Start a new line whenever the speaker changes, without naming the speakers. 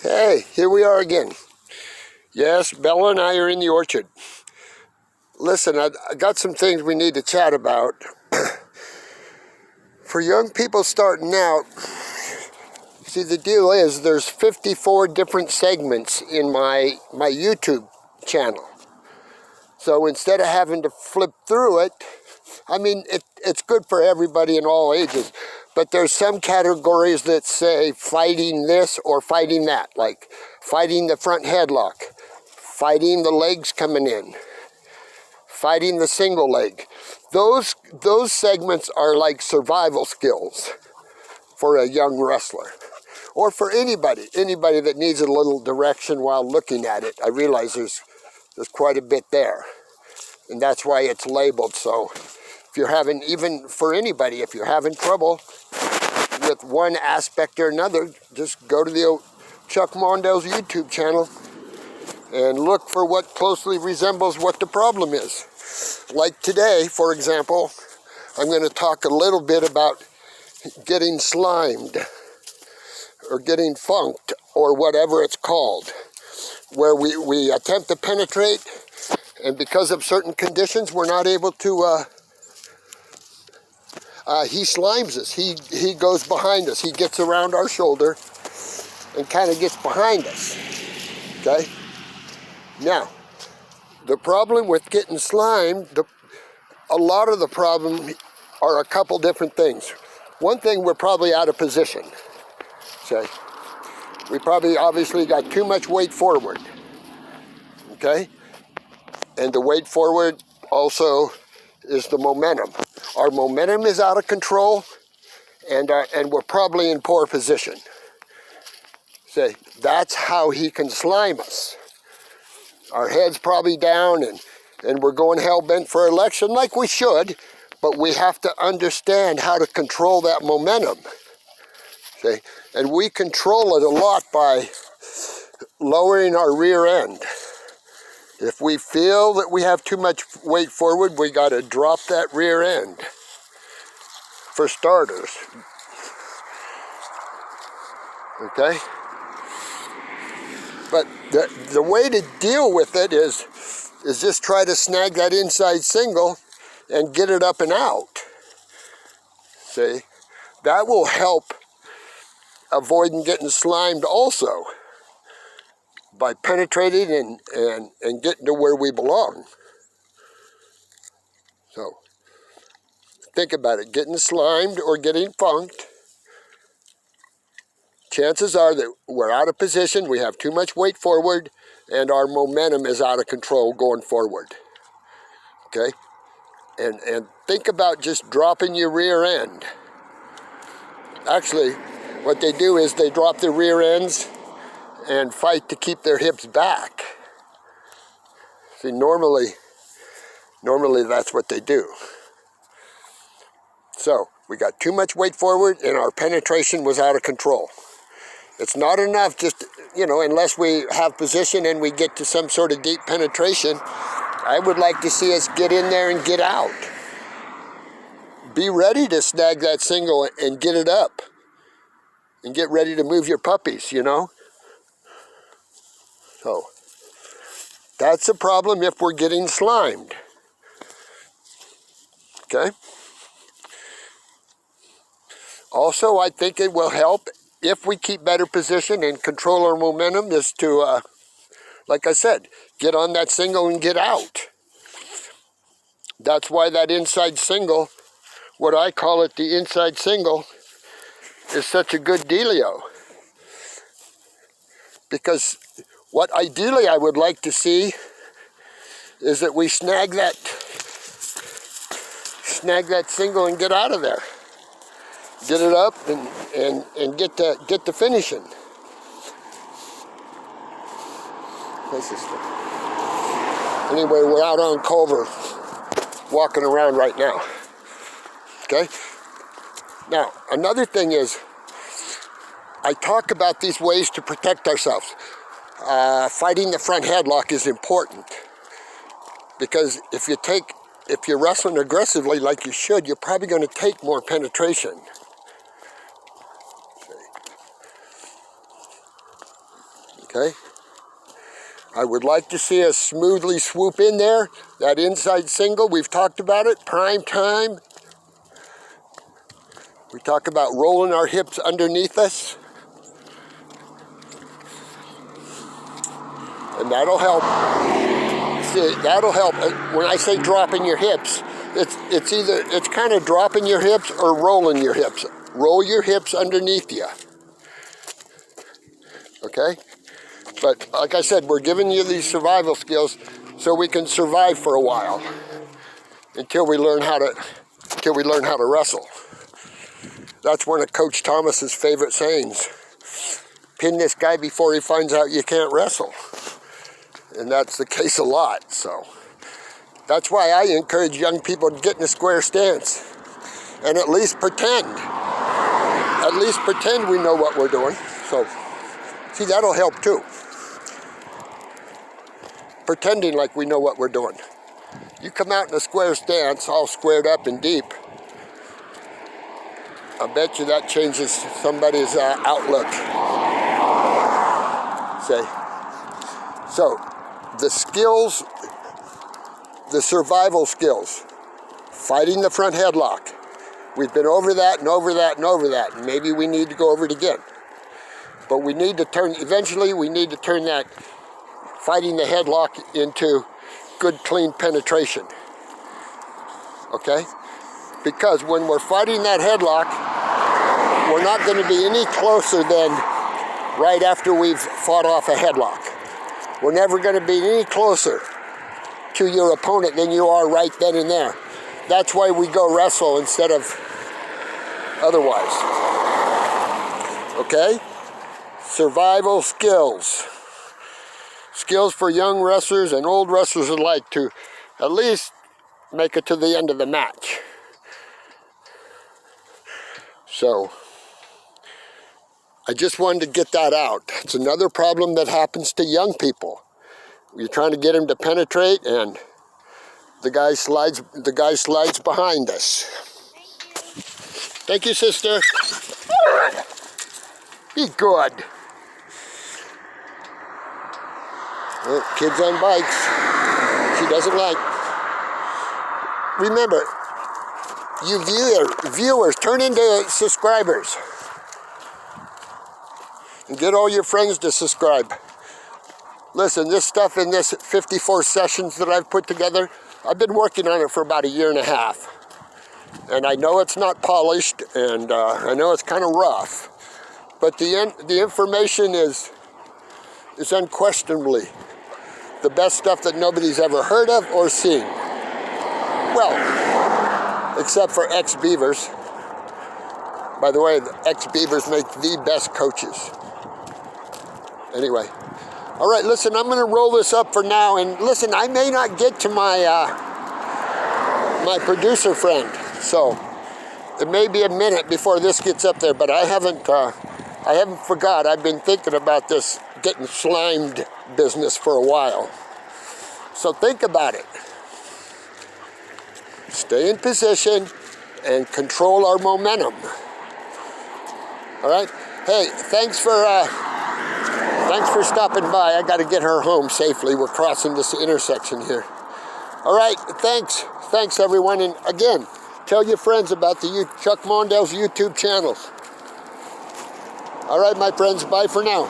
Hey, here we are again. Yes, Bella and I are in the orchard. Listen, I got some things we need to chat about. For young people starting out, see, the deal is there's 54 different segments in my YouTube channel. So instead of having to flip through it, I mean, it's good for everybody in all ages, but there's some categories that say fighting this or fighting that, like fighting the front headlock, fighting the legs coming in, fighting the single leg. Those segments are like survival skills for a young wrestler, or for anybody that needs a little direction while looking at it. I realize there's quite a bit there, and that's why it's labeled. So if you're having, even for anybody, if you're having trouble with one aspect or another, just go to the Chuck Mondale's YouTube channel and look for what closely resembles what the problem is. Like today, for example, I'm going to talk a little bit about getting slimed or getting funked or whatever it's called, where we attempt to penetrate, and because of certain conditions we're not able to, he slimes us. He goes behind us. He gets around our shoulder and kind of gets behind us, okay? Now, the problem with getting slimed, a lot of the problem are a couple different things. One thing, we're probably out of position, okay? We probably obviously got too much weight forward, okay? And the weight forward also is the momentum. Our momentum is out of control, and we're probably in poor position. Say, that's how he can slime us. Our head's probably down, and we're going hell-bent for election like we should, but we have to understand how to control that momentum. Okay? And we control it a lot by lowering our rear end. If we feel that we have too much weight forward, we got to drop that rear end, for starters. Okay? But the way to deal with it is just try to snag that inside single and get it up and out. See? That will help avoiding getting slimed also, by penetrating and getting to where we belong. So, think about it. Getting slimed or getting funked, chances are that we're out of position, we have too much weight forward, and our momentum is out of control going forward. Okay? And think about just dropping your rear end. Actually, what they do is they drop their rear ends and fight to keep their hips back. See, normally that's what they do. So, we got too much weight forward and our penetration was out of control. It's not enough just, unless we have position and we get to some sort of deep penetration. I would like to see us get in there and get out. Be ready to snag that single and get it up. And get ready to move your puppies, So, that's a problem if we're getting slimed. Okay? Also, I think it will help if we keep better position and control our momentum, is to, like I said, get on that single and get out. That's why that inside single, what I call it, the inside single, is such a good dealio. Because what ideally I would like to see is that we snag that single and get out of there. Get it up and get to finishing. Anyway, we're out on Culver walking around right now. Okay? Now, another thing is, I talk about these ways to protect ourselves. Fighting the front headlock is important, because if you're wrestling aggressively like you should, you're probably going to take more penetration. Okay? I would like to see us smoothly swoop in there. That inside single, we've talked about it, prime time. We talk about rolling our hips underneath us. And that'll help. See, that'll help. When I say dropping your hips, it's kind of dropping your hips or rolling your hips. Roll your hips underneath you. Okay? But like I said, we're giving you these survival skills so we can survive for a while until we learn how to wrestle. That's one of Coach Thomas's favorite sayings. Pin this guy before he finds out you can't wrestle. And that's the case a lot. So that's why I encourage young people to get in a square stance and at least pretend. At least pretend we know what we're doing. So see, that'll help too. Pretending like we know what we're doing. You come out in a square stance, all squared up and deep, I bet you that changes somebody's outlook. Say, so the skills, the survival skills, fighting the front headlock. We've been over that and over that and over that, and maybe we need to go over it again. But we need to eventually we need to turn that fighting the headlock into good, clean penetration. Okay? Because when we're fighting that headlock, we're not going to be any closer than right after we've fought off a headlock. We're never going to be any closer to your opponent than you are right then and there. That's why we go wrestle instead of otherwise. Okay? Survival skills. Skills for young wrestlers and old wrestlers alike to at least make it to the end of the match. So, I just wanted to get that out. It's another problem that happens to young people. You're trying to get them to penetrate and the guy slides behind us. Thank you, sister. Be good. Oh, kids on bikes. She doesn't like. Remember, you viewers, turn into subscribers. And get all your friends to subscribe. Listen, this stuff in this 54 sessions that I've put together, I've been working on it for about 1.5 years. And I know it's not polished, and I know it's kind of rough. But the information is unquestionably the best stuff that nobody's ever heard of or seen. Well, except for ex-Beavers. By the way, the ex-Beavers make the best coaches. Anyway. All right, listen, I'm going to roll this up for now. And listen, I may not get to my my producer friend. So it may be a minute before this gets up there, but I haven't forgot. I've been thinking about this getting slimed business for a while. So think about it. Stay in position and control our momentum. All right? Hey, thanks for stopping by. I got to get her home safely. We're crossing this intersection here. All right, thanks. Thanks, everyone. And again, tell your friends about the Chuck Mondale's YouTube channels. All right, my friends, bye for now.